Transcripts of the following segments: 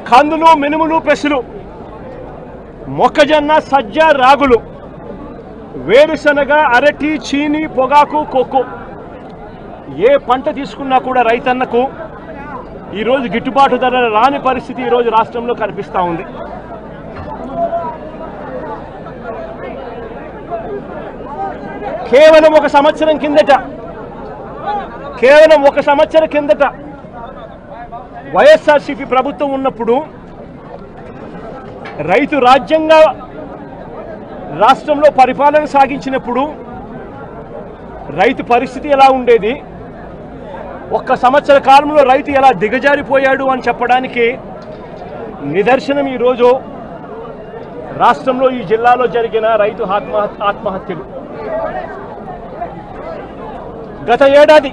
కందులు, మినుములు, పెసలు, మొక్కజొన్న, సజ్జ, రాగులు, వేరుశనగ, అరటి, చీని, పొగాకు, కోకో ఏ పంట తీసుకున్నా కూడా రైతన్నకు ఈరోజు గిట్టుబాటు ధర రాని పరిస్థితి ఈరోజు రాష్ట్రంలో కనిపిస్తూ ఉంది. కేవలం ఒక సంవత్సరం కిందట వైఎస్ఆర్సీపీ ప్రభుత్వం ఉన్నప్పుడు రైతు రాజ్యంగా రాష్ట్రంలో పరిపాలన సాగించినప్పుడు రైతు పరిస్థితి ఎలా ఉండేది, ఒక్క సంవత్సర కాలంలో రైతు ఎలా దిగజారిపోయాడు అని చెప్పడానికి నిదర్శనం ఈరోజు రాష్ట్రంలో ఈ జిల్లాలో జరిగిన రైతు ఆత్మహత్యలు. గత ఏడాది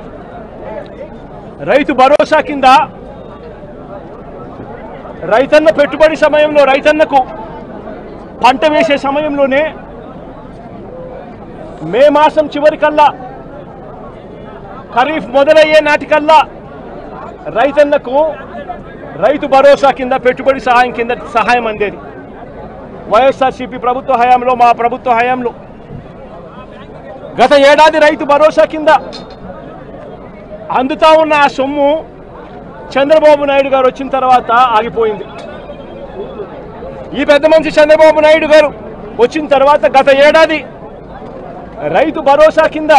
రైతు భరోసా కింద రైతన్న పెట్టుబడి సమయంలో రైతన్నకు పంట వేసే సమయంలోనే మే మాసం చివరికల్లా ఖరీఫ్ మొదలయ్యే నాటికల్లా రైతన్నకు రైతు భరోసా కింద పెట్టుబడి సహాయం కింద సహాయం అందేది. వైఎస్ఆర్సీపీ ప్రభుత్వ హయాంలో, మా ప్రభుత్వ హయాంలో గత ఏడాది రైతు భరోసా కింద అందుతా ఉన్న ఆ సొమ్ము చంద్రబాబు నాయుడు గారు వచ్చిన తర్వాత ఆగిపోయింది. ఈ పెద్ద మనిషి చంద్రబాబు నాయుడు గారు వచ్చిన తర్వాత గత ఏడాది రైతు భరోసా కింద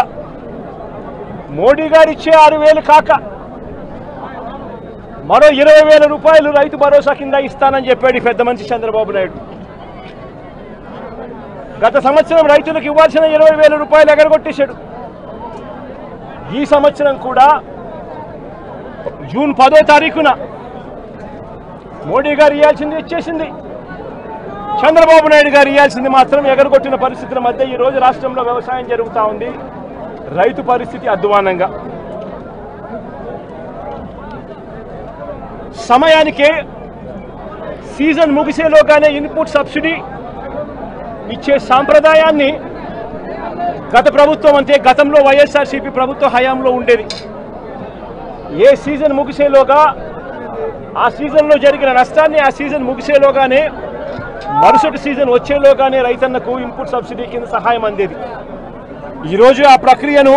మోడీ గారు ఇచ్చే 6,000 కాక మరో 20,000 రూపాయలు రైతు భరోసా కింద ఇస్తానని చెప్పాడు ఈ పెద్ద మనిషి చంద్రబాబు నాయుడు. గత సంవత్సరం రైతులకు ఇవ్వాల్సిన 20,000 రూపాయలు ఎగరగొట్టేశాడు. ఈ సంవత్సరం కూడా జూన్ 10వ తారీఖున మోడీ గారు ఇవ్వాల్సింది ఇచ్చేసింది, చంద్రబాబు నాయుడు గారు ఇవ్వాల్సింది మాత్రం ఎగరగొట్టిన పరిస్థితుల మధ్య ఈరోజు రాష్ట్రంలో వ్యవసాయం జరుగుతూ ఉంది. రైతు పరిస్థితి అధ్వానంగా. సమయానికే సీజన్ ముగిసేలోగానే ఇన్పుట్ సబ్సిడీ ఇచ్చే సాంప్రదాయాన్ని గత ప్రభుత్వం అంటే గతంలో వైఎస్ఆర్సీపీ ప్రభుత్వ హయాంలో ఉండేది. ఏ సీజన్ ముగిసేలోగా ఆ సీజన్లో జరిగిన నష్టాన్ని ఆ సీజన్ ముగిసేలోగానే మరుసటి సీజన్ వచ్చేలోగానే రైతన్నకు ఇన్పుట్ సబ్సిడీ కింద సహాయం అందేది. ఈరోజు ఆ ప్రక్రియను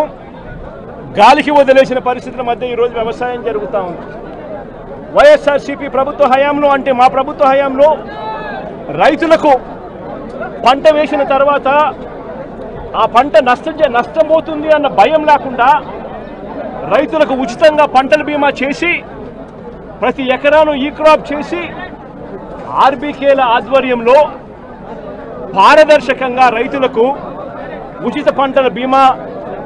గాలికి వదిలేసిన పరిస్థితుల మధ్య ఈరోజు వ్యవసాయం జరుగుతూ ఉంది. వైఎస్ఆర్సీపీ ప్రభుత్వ హయాంలో అంటే మా ప్రభుత్వ హయాంలో రైతులకు పంట వేసిన తర్వాత ఆ పంట నష్టం పోతుంది అన్న భయం లేకుండా రైతులకు ఉచితంగా పంటల బీమా చేసి ప్రతి ఎకరాను ఈ క్రాప్ చేసి ఆర్బీకేల ఆధ్వర్యంలో పారదర్శకంగా రైతులకు ఉచిత పంటల బీమా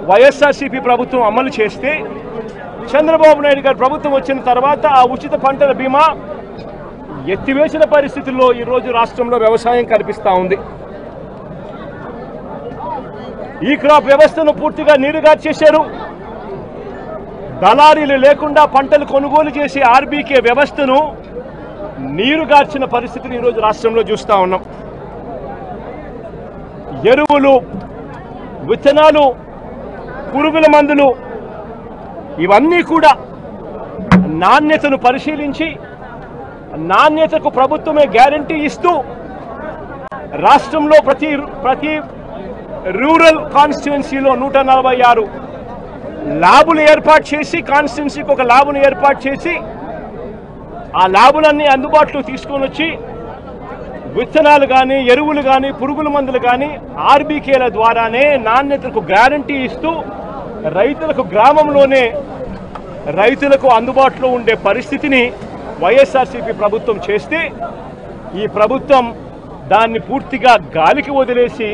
వైఎస్ఆర్సీపీ ప్రభుత్వం అమలు చేస్తే చంద్రబాబు నాయుడు గారు ప్రభుత్వం వచ్చిన తర్వాత ఆ ఉచిత పంటల బీమా ఎత్తివేసిన పరిస్థితుల్లో ఈరోజు రాష్ట్రంలో వ్యవసాయం కనిపిస్తూ ఉంది. ఈ క్రాప్ వ్యవస్థను పూర్తిగా నీరుగార్చేశారు. దళారీలు లేకుండా పంటలు కొనుగోలు చేసే ఆర్బీకే వ్యవస్థను నీరుగార్చిన పరిస్థితిని ఈరోజు రాష్ట్రంలో చూస్తూ ఉన్నాం. ఎరువులు, విత్తనాలు, పురుగుల మందులు ఇవన్నీ కూడా నాణ్యతను పరిశీలించి నాణ్యతకు ప్రభుత్వమే గ్యారంటీ ఇస్తూ రాష్ట్రంలో ప్రతి రూరల్ కాన్స్టిట్యుయెన్సీలో 146 ల్యాబులు ఏర్పాటు చేసి కాన్స్టిట్యుయెన్సీకి ఒక ల్యాబును ఏర్పాటు చేసి ఆ ల్యాబులన్నీ అందుబాటులో తీసుకొని వచ్చి విత్తనాలు కానీ, ఎరువులు కానీ, పురుగుల మందులు కానీ ఆర్బీకేల ద్వారానే నాణ్యతకు గ్యారంటీ ఇస్తూ రైతులకు గ్రామంలోనే రైతులకు అందుబాటులో ఉండే పరిస్థితిని వైఎస్ఆర్సీపీ ప్రభుత్వం చేస్తే ఈ ప్రభుత్వం దాన్ని పూర్తిగా గాలికి వదిలేసి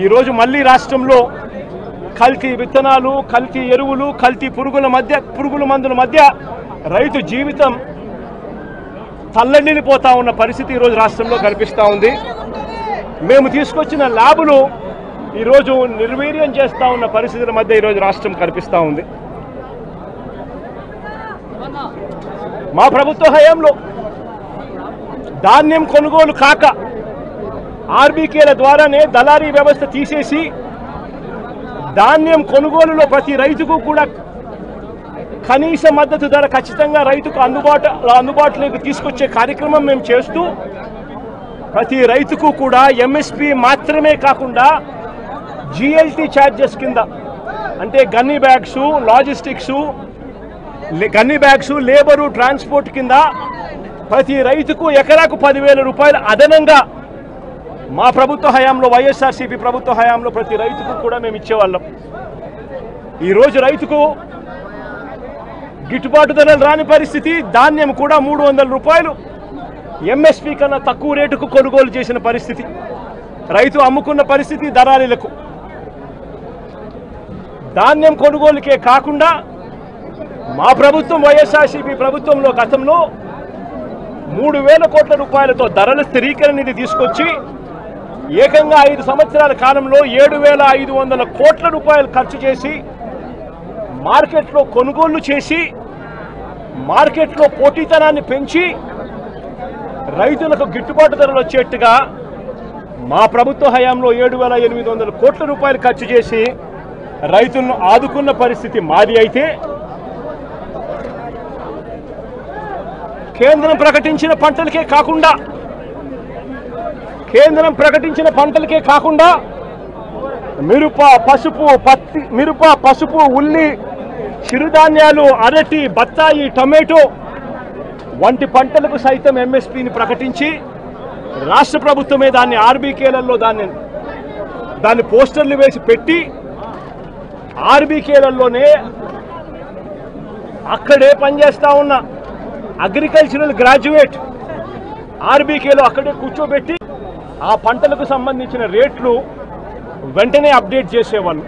ఈరోజు మళ్ళీ రాష్ట్రంలో కల్తీ విత్తనాలు, కల్తీ ఎరువులు, కల్తీ పురుగుల మందుల మధ్య రైతు జీవితం తల్లడిల్లిపోతా ఉన్న పరిస్థితి ఈరోజు రాష్ట్రంలో కనిపిస్తూ ఉంది. మేము తీసుకొచ్చిన ల్యాబులు ఈరోజు నిర్వీర్యం చేస్తూ ఉన్న పరిస్థితుల మధ్య ఈరోజు రాష్ట్రం కనిపిస్తూ ఉంది. మా ప్రభుత్వ హయాంలో ధాన్యం కొనుగోలు కాక ఆర్బీకేల ద్వారానే దళారీ వ్యవస్థ తీసేసి ధాన్యం కొనుగోలులో ప్రతి రైతుకు కూడా కనీస మద్దతు ధర ఖచ్చితంగా రైతుకు అందుబాటులోకి తీసుకొచ్చే కార్యక్రమం మేము చేస్తూ ప్రతి రైతుకు కూడా ఎంఎస్పి మాత్రమే కాకుండా జిఎల్టీ ఛార్జెస్ కింద అంటే gunny bags logistics gunny bags labour transport కింద ప్రతి రైతుకు ఎకరాకు 10,000 రూపాయలు అదనంగా మా ప్రభుత్వ హయాంలో వైఎస్ఆర్సీపీ ప్రభుత్వ హయాంలో ప్రతి రైతుకు కూడా మేము ఇచ్చేవాళ్ళం. ఈరోజు రైతుకు గిట్టుబాటు ధరలు రాని పరిస్థితి. ధాన్యం కూడా 300 రూపాయలు ఎంఎస్పీ కన్నా తక్కువ రేటుకు కొనుగోలు చేసిన పరిస్థితి. రైతు అమ్ముకున్న పరిస్థితి దళారీలకు. ధాన్యం కొనుగోలుకే కాకుండా మా ప్రభుత్వం వైఎస్ఆర్సీపీ ప్రభుత్వంలో గతంలో 3,000 కోట్ల రూపాయలతో ధరల స్థిరీకరణ నిధి తీసుకొచ్చి ఏకంగా 5 సంవత్సరాల కాలంలో 7,500 కోట్ల రూపాయలు ఖర్చు చేసి మార్కెట్లో కొనుగోళ్లు చేసి మార్కెట్లో పోటీతనాన్ని పెంచి రైతులకు గిట్టుబాటు ధరలు వచ్చేట్టుగా మా ప్రభుత్వ హయాంలో 7,800 కోట్ల రూపాయలు ఖర్చు చేసి రైతులను ఆదుకున్న పరిస్థితి మాది. అయితే కేంద్రం ప్రకటించిన పంటలకే కాకుండా మిరప, పసుపు, ఉల్లి, చిరుధాన్యాలు, అరటి, బత్తాయి, టమాటో వంటి పంటలకు సైతం ఎంఎస్పీని ప్రకటించి రాష్ట్ర ప్రభుత్వమే దాన్ని ఆర్బీకేలలో దాన్ని పోస్టర్లు వేసి పెట్టి ఆర్బీకేలలోనే అక్కడే పనిచేస్తా ఉన్న అగ్రికల్చరల్ గ్రాడ్యుయేట్ ఆర్బీకేలో అక్కడే కూర్చోబెట్టి ఆ పంటలకు సంబంధించిన రేట్లు వెంటనే అప్డేట్ చేసేవాళ్ళు.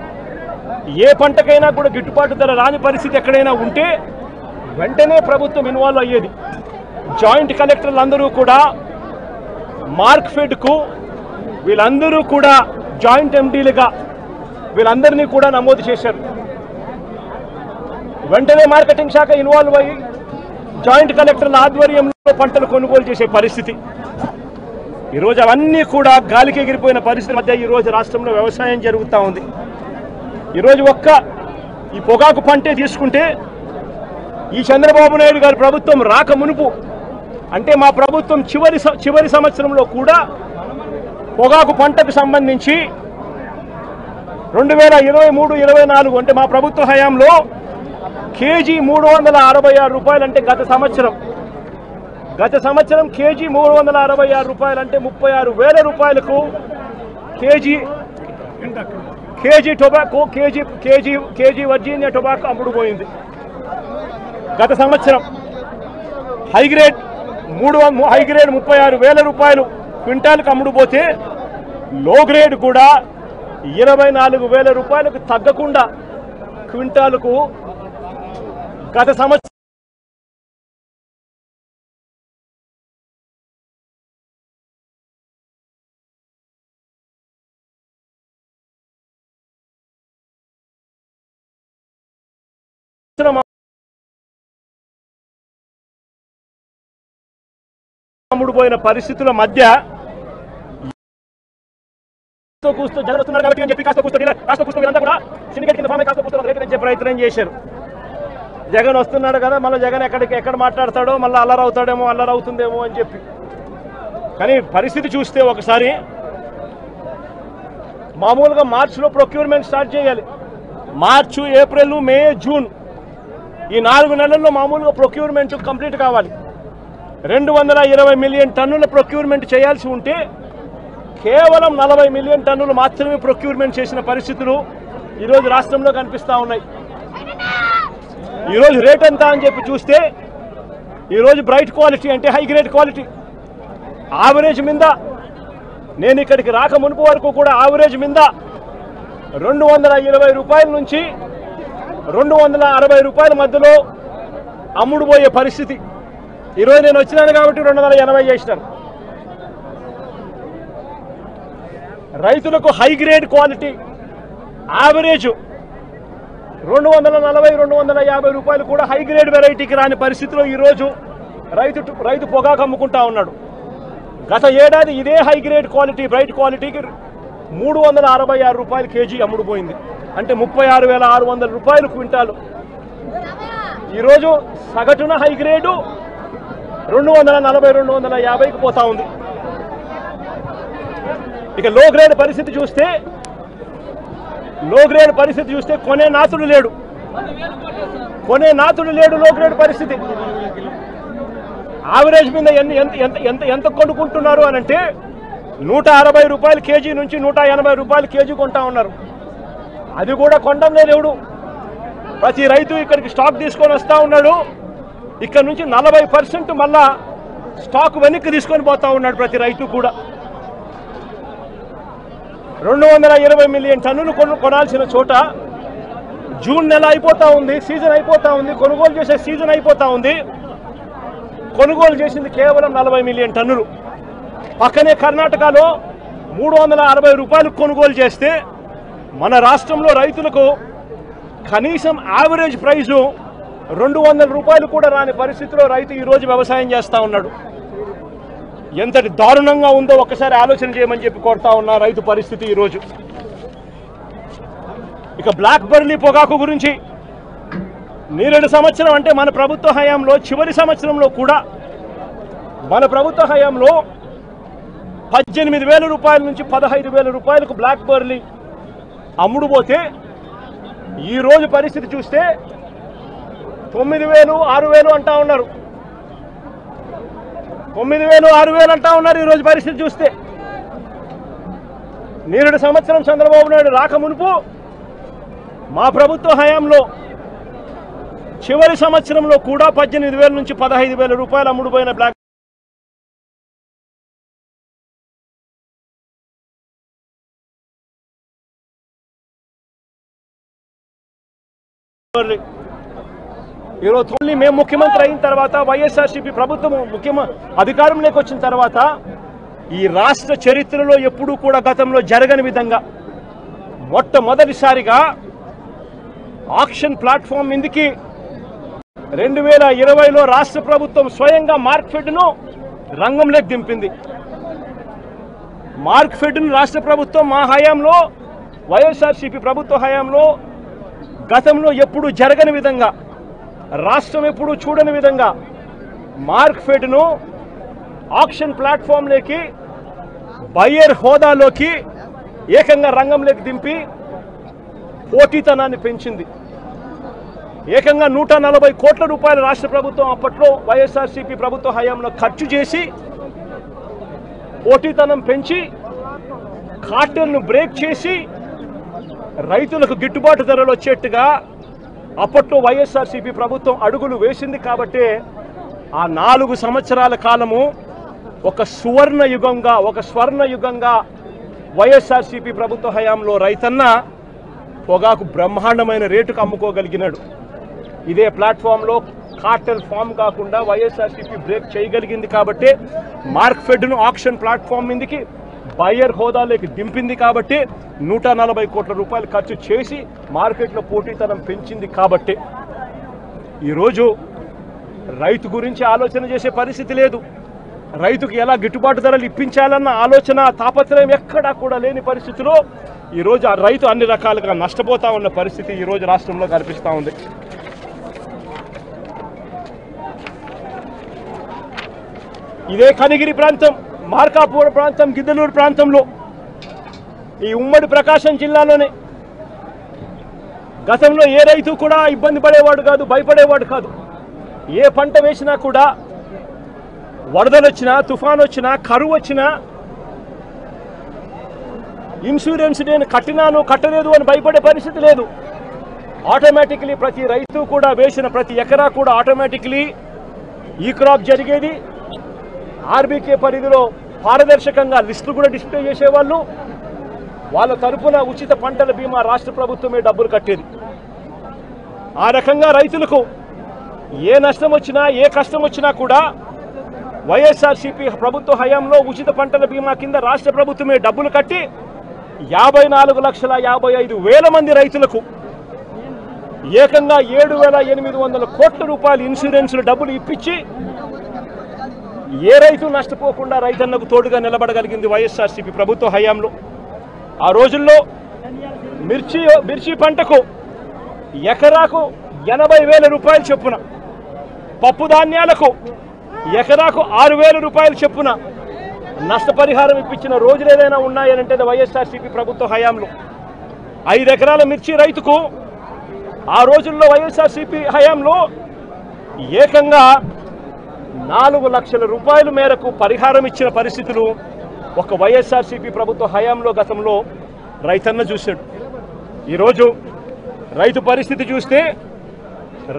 ఏ పంటకైనా కూడా గిట్టుబాటు ధర రాని పరిస్థితి ఎక్కడైనా ఉంటే వెంటనే ప్రభుత్వం ఇన్వాల్వ్ అయ్యేది. జాయింట్ కలెక్టర్లు అందరూ కూడా మార్క్ఫెడ్కు వీళ్ళందరూ కూడా జాయింట్ ఎండీలుగా వీళ్ళందరినీ కూడా నమోదు చేశారు. వెంటనే మార్కెటింగ్ శాఖ ఇన్వాల్వ్ అయ్యి జాయింట్ కలెక్టర్ల ఆధ్వర్యంలో పంటలు కొనుగోలు చేసే పరిస్థితి. ఈరోజు అవన్నీ కూడా గాలికి ఎగిరిపోయిన పరిస్థితి మధ్య ఈరోజు రాష్ట్రంలో వ్యవసాయం జరుగుతూ ఉంది. ఈరోజు ఈ పొగాకు పంటే తీసుకుంటే ఈ చంద్రబాబు నాయుడు గారి ప్రభుత్వం రాక మునుపు అంటే మా ప్రభుత్వం చివరి సంవత్సరంలో కూడా పొగాకు పంటకు సంబంధించి 2023-24 అంటే మా ప్రభుత్వ హయాంలో కేజీ 366 రూపాయలు అంటే గత సంవత్సరం కేజీ 366 రూపాయలు అంటే 36,000 రూపాయలకు kg tobacco kg Virginia tobacco అమ్ముడుపోయింది. గత సంవత్సరం హైగ్రేడ్ 36,000 రూపాయలు క్వింటాల్కి అమ్ముడుపోతే లో గ్రేడ్ కూడా 24,000 రూపాయలకు తగ్గకుండా క్వింటాలకు గత సంవత్సరం అమ్ముడుపోయిన పరిస్థితుల మధ్య ప్రయత్నం చేశారు. జగన్ వస్తున్నాడు కదా, మళ్ళీ జగన్ ఎక్కడ మాట్లాడతాడో మళ్ళీ అల్లరవుతాడేమో అల్లరవుతుందేమో అని చెప్పి. కానీ పరిస్థితి చూస్తే ఒకసారి మామూలుగా మార్చిలో ప్రొక్యూర్మెంట్ స్టార్ట్ చేయాలి. మార్చి, ఏప్రిల్, మే, జూన్ ఈ 4 నెలల్లో మామూలుగా ప్రొక్యూర్మెంట్ కంప్లీట్ కావాలి. 220 మిలియన్ టన్నుల ప్రొక్యూర్మెంట్ చేయాల్సి ఉంటే కేవలం 40 మిలియన్ టన్నులు మాత్రమే ప్రొక్యూర్మెంట్ చేసిన పరిస్థితులు ఈరోజు రాష్ట్రంలో కనిపిస్తూ ఉన్నాయి. ఈరోజు రేట్ ఎంత అని చెప్పి చూస్తే ఈరోజు బ్రైట్ క్వాలిటీ అంటే హై గ్రేడ్ క్వాలిటీ ఆవరేజ్ మీద నేను ఇక్కడికి రాక మునుపు వరకు కూడా ఆవరేజ్ మీద 220 రూపాయల నుంచి 260 రూపాయల మధ్యలో అమ్ముడుపోయే పరిస్థితి. ఈరోజు నేను వచ్చినాను కాబట్టి 280 చేసినాను. రైతులకు హై గ్రేడ్ క్వాలిటీ యావరేజ్ 240-250 రూపాయలు కూడా హై గ్రేడ్ వెరైటీకి రాని పరిస్థితిలో ఈరోజు రైతు పొగాకు అమ్ముకుంటా ఉన్నాడు. గత ఏడాది ఇదే హై గ్రేడ్ క్వాలిటీ బ్రైట్ క్వాలిటీకి 366 రూపాయలు కేజీ అమ్ముడుపోయింది. అంటే 36,600 రూపాయలు క్వింటాలు. ఈరోజు సగటున హై గ్రేడు 240-250కి పోతా ఉంది. ఇక లో గ్రేడ్ పరిస్థితి చూస్తే కొనే నాతుడు లేడు. లో గ్రేడ్ పరిస్థితి. యావరేజ్ మీద ఎంత కొనుక్కుంటున్నారు అని అంటే 160 రూపాయల కేజీ నుంచి 180 రూపాయల కేజీ కొంటా ఉన్నారు. అది కూడా కొండం లేదు ఎవడు. ప్రతి రైతు ఇక్కడికి స్టాక్ తీసుకొని వస్తూ ఉన్నాడు. ఇక్కడ నుంచి 40% మళ్ళా స్టాక్ వెనక్కి తీసుకొని పోతా ఉన్నాడు ప్రతి రైతు కూడా. 220 మిలియన్ టన్నులు కొనాల్సిన చోట జూన్ నెల అయిపోతా ఉంది, సీజన్ అయిపోతా ఉంది, కొనుగోలు చేసే సీజన్ అయిపోతా ఉంది. కొనుగోలు చేసింది కేవలం 40 మిలియన్ టన్నులు. పక్కనే కర్ణాటకలో 360 రూపాయలు కొనుగోలు చేస్తే మన రాష్ట్రంలో రైతులకు కనీసం యావరేజ్ ప్రైజు 200 రూపాయలు కూడా రాని పరిస్థితిలో రైతు ఈరోజు వ్యవసాయం చేస్తూ ఉన్నాడు. ఎంతటి దారుణంగా ఉందో ఒక్కసారి ఆలోచన చేయమని చెప్పి కోరుతా ఉన్నా రైతు పరిస్థితి ఈరోజు. ఇక బ్లాక్ బెర్రీ పొగాకు గురించి నేరేడు సంవత్సరం అంటే మన ప్రభుత్వ హయాంలో చివరి సంవత్సరంలో కూడా మన ప్రభుత్వ హయాంలో 18,000 రూపాయల నుంచి 15,000 రూపాయలకు బ్లాక్ బెర్రీ అమ్ముడు పోతే ఈరోజు పరిస్థితి చూస్తే 9,000, 6,000 అంటా ఉన్నారు. 9,000, 6,000 అంటా ఉన్నారు ఈరోజు పరిస్థితి చూస్తే. నేరేడు సంవత్సరం చంద్రబాబు నాయుడు రాక మునుపు మా ప్రభుత్వ హయాంలో చివరి సంవత్సరంలో కూడా 18,000 నుంచి 15,000 రూపాయలు అమ్ముడుపోయిన బ్లాక్ ఈరోజు మేము ముఖ్యమంత్రి అయిన తర్వాత వైఎస్ఆర్సీపీ ప్రభుత్వం అధికారంలోకి వచ్చిన తర్వాత ఈ రాష్ట్ర చరిత్రలో ఎప్పుడూ కూడా గతంలో జరగని విధంగా మొట్టమొదటిసారిగా ఆక్షన్ ప్లాట్ఫామ్ మీదకి 2020లో రాష్ట్ర ప్రభుత్వం స్వయంగా మార్క్ఫెడ్ను రంగంలోకి దింపింది. మార్క్ఫెడ్ను రాష్ట్ర ప్రభుత్వం మా హయాంలో వైఎస్ఆర్సీపీ ప్రభుత్వ హయాంలో గతంలో ఎప్పుడూ జరగని విధంగా, రాష్ట్రం ఎప్పుడూ చూడని విధంగా మార్క్ఫెడ్ను ఆక్షన్ ప్లాట్ఫామ్లోకి బయ్యర్ హోదాలోకి ఏకంగా రంగంలోకి దింపి పోటీతనాన్ని పెంచింది. ఏకంగా 140 కోట్ల రూపాయల రాష్ట్ర ప్రభుత్వం అప్పట్లో వైఎస్ఆర్సీపీ ప్రభుత్వ హయాంలో ఖర్చు చేసి పోటీతనం పెంచి కార్టెల్ను బ్రేక్ చేసి రైతులకు గిట్టుబాటు ధరలు వచ్చేట్టుగా అప్పట్లో వైఎస్ఆర్సీపీ ప్రభుత్వం అడుగులు వేసింది. కాబట్టి ఆ 4 సంవత్సరాల కాలము ఒక స్వర్ణ యుగంగా వైఎస్ఆర్సీపీ ప్రభుత్వ హయాంలో రైతన్న పొగాకు బ్రహ్మాండమైన రేటుకు అమ్ముకోగలిగినాడు. ఇదే ప్లాట్ఫామ్లో కార్టెల్ ఫామ్ కాకుండా వైఎస్ఆర్సీపీ బ్రేక్ చేయగలిగింది. కాబట్టి మార్క్ఫెడ్ను ఆక్షన్ ప్లాట్ఫామ్ మీదకి బయ్యర్ హోదాలోకి దింపింది. కాబట్టి 140 కోట్ల రూపాయలు ఖర్చు చేసి మార్కెట్లో పోటీతనం పెంచింది. కాబట్టి ఈరోజు రైతు గురించి ఆలోచన చేసే పరిస్థితి లేదు. రైతుకు ఎలా గిట్టుబాటు ధరలు ఇప్పించాలన్న ఆలోచన తాపత్రయం ఎక్కడా కూడా లేని పరిస్థితిలో ఈరోజు ఆ రైతు అన్ని రకాలుగా నష్టపోతా ఉన్న పరిస్థితి ఈరోజు రాష్ట్రంలో కనిపిస్తూ ఉంది. ఇదే కనిగిరి ప్రాంతం, మార్కాపురం ప్రాంతం, గిద్దలూరు ప్రాంతంలో ఈ ఉమ్మడి ప్రకాశం జిల్లాలోనే గతంలో ఏ రైతు కూడా ఇబ్బంది పడేవాడు కాదు, భయపడేవాడు కాదు. ఏ పంట వేసినా కూడా వరదలు వచ్చినా, తుఫాన్ వచ్చినా, కరువు వచ్చినా ఇన్సూరెన్స్ నేను కట్టినాను కట్టలేదు అని భయపడే పరిస్థితి లేదు. ఆటోమేటిక్లీ ప్రతి రైతు కూడా వేసిన ప్రతి ఎకరా కూడా ఆటోమేటిక్లీ ఈ క్రాప్ జరిగేది. ఆర్బీకే పరిధిలో పారదర్శకంగా లిస్టులు కూడా డిస్ప్లే చేసేవాళ్ళు. వాళ్ళ తరపున ఉచిత పంటల బీమా రాష్ట్ర ప్రభుత్వమే డబ్బులు కట్టేది. ఆ రకంగా రైతులకు ఏ నష్టం వచ్చినా, ఏ కష్టం వచ్చినా కూడా వైఎస్ఆర్సీపీ ప్రభుత్వ హయాంలో ఉచిత పంటల బీమా కింద రాష్ట్ర ప్రభుత్వమే డబ్బులు కట్టి 54,55,000 మంది రైతులకు ఏకంగా 7,800 కోట్ల రూపాయలు ఇన్సూరెన్స్లు డబ్బులు ఇప్పించి ఏ రైతు నష్టపోకుండా రైతన్నకు తోడుగా నిలబడగలిగింది వైఎస్ఆర్సీపీ ప్రభుత్వ హయాంలో. ఆ రోజుల్లో మిర్చి పంటకు ఎకరాకు 80,000 రూపాయలు చొప్పున, పప్పు ధాన్యాలకు ఎకరాకు 6,000 రూపాయలు చొప్పున నష్టపరిహారం ఇప్పించిన రోజులు ఏదైనా ఉన్నాయనంటే వైఎస్ఆర్సీపీ ప్రభుత్వ హయాంలో. 5 ఎకరాల మిర్చి రైతుకు ఆ రోజుల్లో వైఎస్ఆర్సీపీ హయాంలో ఏకంగా 4 లక్షల రూపాయల మేరకు పరిహారం ఇచ్చిన పరిస్థితులు ఒక వైఎస్ఆర్సీపీ ప్రభుత్వ హయాంలో గతంలో రైతన్న చూశాడు. ఈరోజు రైతు పరిస్థితి చూస్తే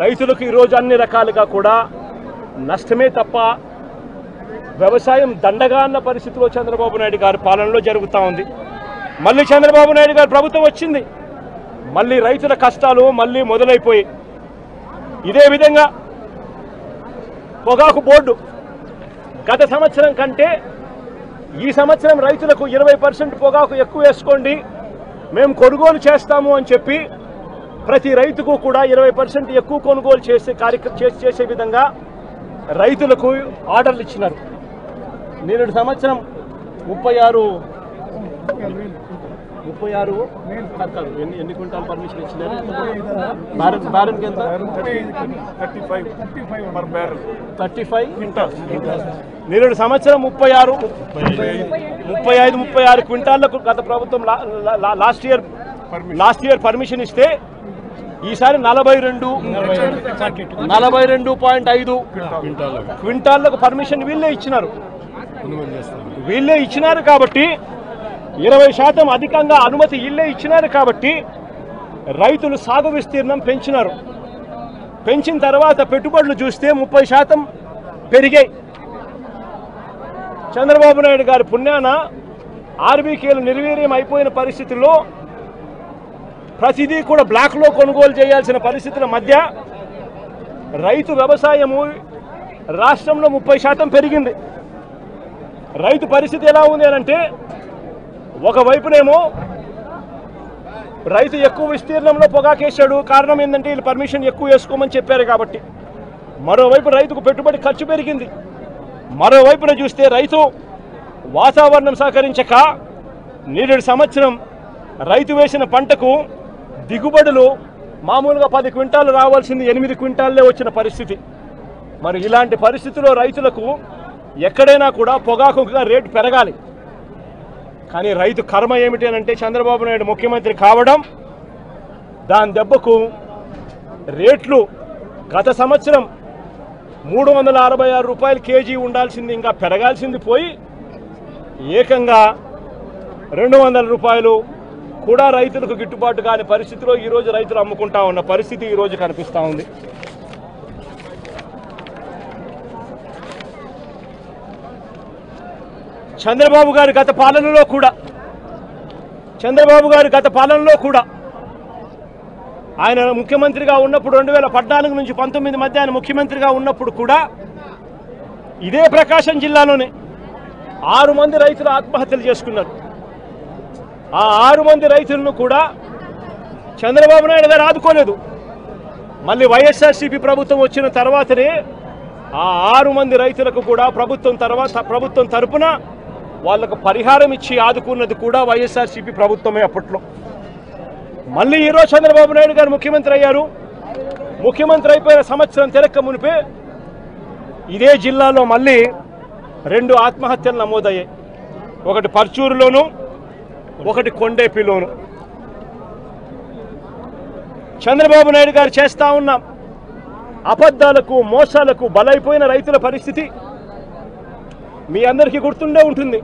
రైతులకు ఈరోజు అన్ని రకాలుగా కూడా నష్టమే తప్ప వ్యవసాయం దండగా అన్న పరిస్థితిలో చంద్రబాబు నాయుడు గారి పాలనలో జరుగుతూ ఉంది. మళ్ళీ చంద్రబాబు నాయుడు గారి ప్రభుత్వం వచ్చింది, మళ్ళీ రైతుల కష్టాలు మళ్ళీ మొదలైపోయి. ఇదే విధంగా పొగాకు బోర్డు గత సంవత్సరం కంటే ఈ సంవత్సరం రైతులకు 20% పొగాకు ఎక్కువ వేసుకోండి, మేము కొనుగోలు చేస్తాము అని చెప్పి ప్రతి రైతుకు కూడా 20% ఎక్కువ కొనుగోలు చేసే విధంగా రైతులకు ఆర్డర్లు ఇచ్చినారు. నేడు సంవత్సరం 36 ఎన్ని క్వింటాల్ పర్మిషన్ ఇచ్చినారు? బ్యారెన్కి ఎంత? 35 క్వింటాల్స్. నేడు సంవత్సరం 35 క్వింటాళ్లకు గత ప్రభుత్వం లాస్ట్ ఇయర్ పర్మిషన్ ఇస్తే ఈసారి 42.5 క్వింటాళ్లకు పర్మిషన్ వీళ్ళే ఇచ్చినారు. కాబట్టి 20% అధికంగా అనుమతి వీళ్ళే ఇచ్చినారు. కాబట్టి రైతులు సాగు విస్తీర్ణం పెంచినారు. పెంచిన తర్వాత పెట్టుబడులు చూస్తే 30% పెరిగాయి. చంద్రబాబు నాయుడు గారి పుణ్యాన ఆర్బీకేలు నిర్వీర్యం అయిపోయిన పరిస్థితుల్లో ప్రతిదీ కూడా బ్లాక్లో కొనుగోలు చేయాల్సిన పరిస్థితుల మధ్య రైతు వ్యవసాయము రాష్ట్రంలో 30% పెరిగింది. రైతు పరిస్థితి ఎలా ఉంది అంటే, ఒకవైపునేమో రైతు ఎక్కువ విస్తీర్ణంలో పొగాకేశాడు, కారణం ఏంటంటే వీళ్ళు పర్మిషన్ ఎక్కువ వేసుకోమని చెప్పారు కాబట్టి. మరోవైపు రైతుకు పెట్టుబడి ఖర్చు పెరిగింది. మరోవైపున చూస్తే రైతు వాతావరణం సహకరించక నేడు సంవత్సరం రైతు వేసిన పంటకు దిగుబడులు మామూలుగా 10 క్వింటాలు రావాల్సింది 8 క్వింటాల్లే వచ్చిన పరిస్థితి. మరి ఇలాంటి పరిస్థితుల్లో రైతులకు ఎక్కడైనా కూడా పొగాకు రేటు పెరగాలి. కానీ రైతు కర్మ ఏమిటి అంటే చంద్రబాబు నాయుడు ముఖ్యమంత్రి కావడం, దాని దెబ్బకు రేట్లు గత సంవత్సరం 366 రూపాయలు కేజీ ఉండాల్సింది ఇంకా పెరగాల్సింది పోయి ఏకంగా 200 రూపాయలు కూడా రైతులకు గిట్టుబాటు కాని పరిస్థితిలో ఈరోజు రైతులు అమ్ముకుంటా ఉన్న పరిస్థితి ఈరోజు కనిపిస్తూ ఉంది. చంద్రబాబు గారి గత పాలనలో కూడా ఆయన ముఖ్యమంత్రిగా ఉన్నప్పుడు 2014 నుంచి 19 మధ్య ఆయన ముఖ్యమంత్రిగా ఉన్నప్పుడు కూడా ఇదే ప్రకాశం జిల్లాలోనే 6 మంది రైతులు ఆత్మహత్యలు చేసుకున్నారు. ఆ 6 మంది రైతులను కూడా చంద్రబాబు నాయుడు గారు ఆదుకోలేదు. మళ్ళీ వైఎస్ఆర్సీపీ ప్రభుత్వం వచ్చిన తర్వాతనే ఆ 6 మంది రైతులకు కూడా ప్రభుత్వం తరపున వాళ్లకు పరిహారం ఇచ్చి ఆదుకున్నది కూడా వైఎస్ఆర్సీపీ ప్రభుత్వమే అప్పట్లో. మళ్ళీ ఈరోజు చంద్రబాబు నాయుడు గారు ముఖ్యమంత్రి అయ్యారు. ముఖ్యమంత్రి అయిపోయిన సంవత్సరం తిరక్క మునిపే ఇదే జిల్లాలో మళ్ళీ 2 ఆత్మహత్యలు నమోదయ్యాయి. ఒకటి పర్చూరులోను, ఒకటి కొండేపిలోను. చంద్రబాబు నాయుడు గారు చేస్తా ఉన్న అబద్ధాలకు మోసాలకు బలైపోయిన రైతుల పరిస్థితి మీ అందరికీ గుర్తుండే ఉంటుంది.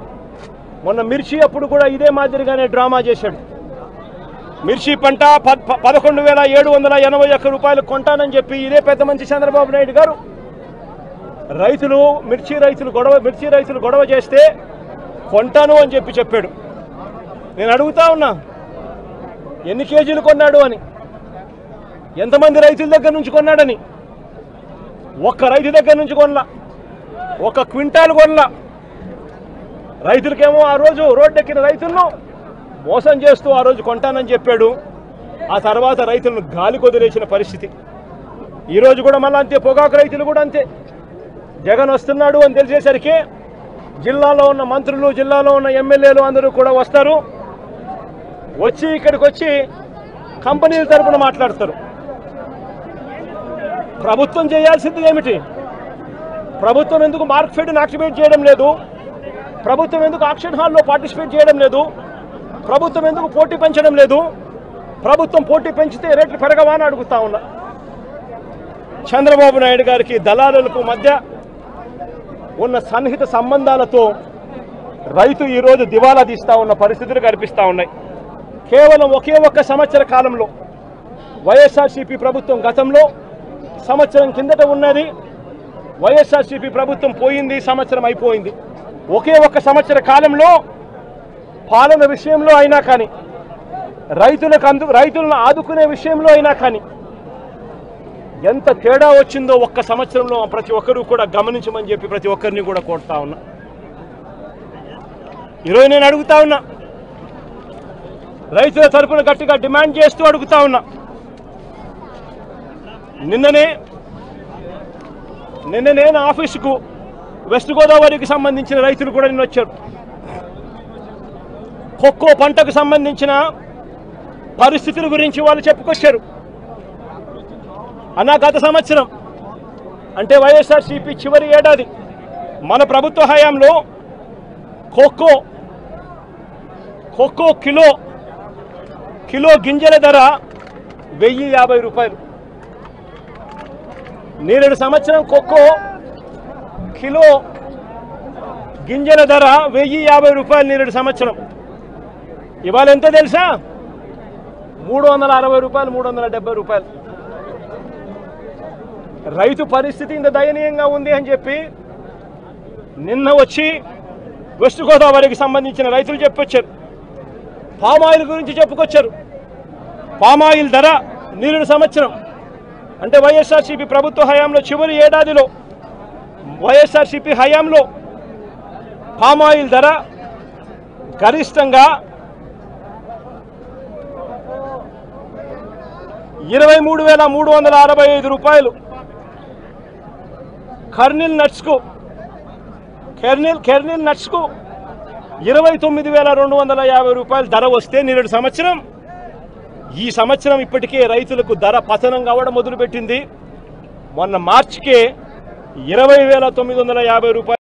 మొన్న మిర్చి అప్పుడు కూడా ఇదే మాదిరిగానే డ్రామా చేశాడు. మిర్చి పంట 11,781 రూపాయలు కొంటానని చెప్పి ఇదే పెద్ద మంచి చంద్రబాబు నాయుడు గారు మిర్చి రైతులు గొడవ చేస్తే కొంటాను అని చెప్పాడు. నేను అడుగుతా ఉన్నా, ఎన్ని కేజీలు కొన్నాడు అని, ఎంతమంది రైతుల దగ్గర నుంచి కొన్నాడని. ఒక్క రైతు దగ్గర నుంచి కొనలా, 1 క్వింటాల్ కొనలా. రైతులకేమో ఆ రోజు రోడ్డెక్కిన రైతులను మోసం చేస్తూ ఆ రోజు కొంటానని చెప్పాడు. ఆ తర్వాత రైతులను గాలి కొదిలేసిన పరిస్థితి. ఈరోజు కూడా మళ్ళీ అంతే. పొగాకు రైతులు కూడా అంతే. జగన్ వస్తున్నాడు అని తెలిసేసరికి జిల్లాలో ఉన్న మంత్రులు, జిల్లాలో ఉన్న ఎమ్మెల్యేలు అందరూ కూడా వస్తారు. ఇక్కడికి వచ్చి కంపెనీల తరపున మాట్లాడతారు. ప్రభుత్వం చేయాల్సింది ఏమిటి? ప్రభుత్వం ఎందుకు మార్కెట్ని యాక్టివేట్ చేయడం లేదు? ప్రభుత్వం ఎందుకు ఆక్షన్ హాల్లో పార్టిసిపేట్ చేయడం లేదు? ప్రభుత్వం ఎందుకు పోటీ పెంచడం లేదు? ప్రభుత్వం పోటీ పెంచితే రేట్లు పెరగవా అని అడుగుతా ఉన్నా. చంద్రబాబు నాయుడు గారికి దళారులకు మధ్య ఉన్న సన్నిహిత సంబంధాలతో రైతు ఈరోజు దివాలా తీస్తూ ఉన్న పరిస్థితులు కనిపిస్తూ ఉన్నాయి. కేవలం ఒకే ఒక్క సంవత్సర కాలంలో వైఎస్ఆర్సీపీ ప్రభుత్వం గతంలో సంవత్సరం కిందట ఉన్నది, వైఎస్ఆర్సీపీ ప్రభుత్వం పోయింది, సంవత్సరం అయిపోయింది. ఒకే ఒక్క సంవత్సర కాలంలో పాలన విషయంలో అయినా కానీ, రైతులను ఆదుకునే విషయంలో అయినా కానీ ఎంత తేడా వచ్చిందో ఒక్క సంవత్సరంలో ప్రతి ఒక్కరూ కూడా గమనించమని చెప్పి ప్రతి ఒక్కరిని కూడా కోరుతా ఉన్నా. ఈరోజు నేను అడుగుతా ఉన్నా, రైతుల తరపున గట్టిగా డిమాండ్ చేస్తూ అడుగుతా ఉన్నా. నిన్ననే నా ఆఫీసుకు వెస్ట్ గోదావరికి సంబంధించిన రైతులు కూడా నిన్న వచ్చారు. కొక్కో పంటకు సంబంధించిన పరిస్థితుల గురించి వాళ్ళు చెప్పుకొచ్చారు. అన్నా గత సంవత్సరం అంటే వైఎస్ఆర్సీపీ చివరి ఏడాది మన ప్రభుత్వ హయాంలో కొక్కో కిలో గింజల ధర 1050 రూపాయలు. నేరేడు సంవత్సరం కొక్కో కిలో గింజల ధర 1050 రూపాయలు నేరేడు సంవత్సరం. ఇవాళ ఎంత తెలుసా? 360 రూపాయలు, 370 రూపాయలు. రైతు పరిస్థితి ఇంత దయనీయంగా ఉంది అని చెప్పి నిన్న వచ్చి వెస్ట్ గోదావరికి సంబంధించిన రైతులు చెప్పొచ్చారు. పామాయిల్ గురించి చెప్పుకొచ్చారు. పామాయిల్ ధర నేరేడు సంవత్సరం అంటే వైఎస్ఆర్సీపీ ప్రభుత్వ హయాంలో చివరి ఏడాదిలో వైఎస్ఆర్సీపీ హయాంలో పామాయిల్ ధర గరిష్టంగా 23,365 రూపాయలు. కెర్నిల్ నట్స్కు 29,250 రూపాయలు ధర వస్తే నేరేడు సంవత్సరం, ఈ సంవత్సరం ఇప్పటికే రైతులకు ధర పతనం కావడం మొదలుపెట్టింది. మొన్న మార్చికే 20,950 రూపాయలు